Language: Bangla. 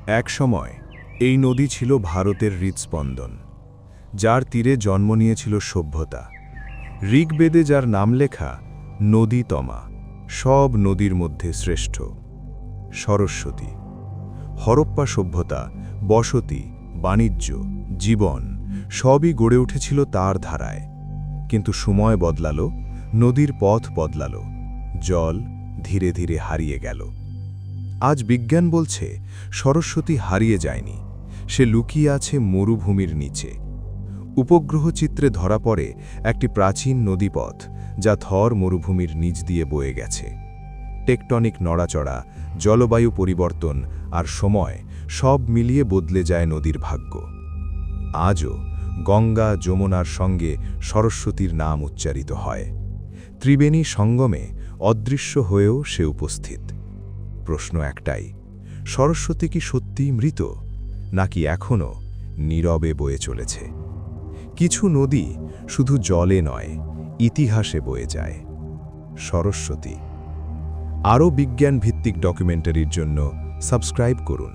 এক সময় এই নদী ছিল ভারতের হৃৎস্পন্দন, যার তীরে জন্ম নিয়েছিল সভ্যতা। ঋগ্বেদে যার নাম লেখা নদী তমা, সব নদীর মধ্যে শ্রেষ্ঠ। সরস্বতী। হরপ্পা সভ্যতা, বসতি, বাণিজ্য, জীবন সবই গড়ে উঠেছিল তার ধারায়। কিন্তু সময় বদলালো, নদীর পথ বদলালো, জল ধীরে ধীরে হারিয়ে গেল। আজ বিজ্ঞান বলছে সরস্বতী হারিয়ে যায়নি, সে লুকিয়ে আছে মরুভূমির নিচে। উপগ্রহ চিত্রে ধরা পড়ে একটি প্রাচীন নদীপথ, যা থর মরুভূমির নিচ দিয়ে বয়ে গেছে। টেকটনিক নড়াচড়া, জলবায়ু পরিবর্তন আর সময় সব মিলিয়ে বদলে যায় নদীর ভাগ্য। আজও গঙ্গা যমুনার সঙ্গে সরস্বতীর নাম উচ্চারিত হয়। ত্রিবেণী সঙ্গমে অদৃশ্য হয়েও সে উপস্থিত। প্রশ্ন একটাই, সরস্বতী কি সত্যিই মৃত, নাকি এখনও নীরবে বয়ে চলেছে? কিছু নদী শুধু জলে নয়, ইতিহাসে বয়ে যায়। সরস্বতী। আরও বিজ্ঞান ভিত্তিক ডকুমেন্টারির জন্য সাবস্ক্রাইব করুন।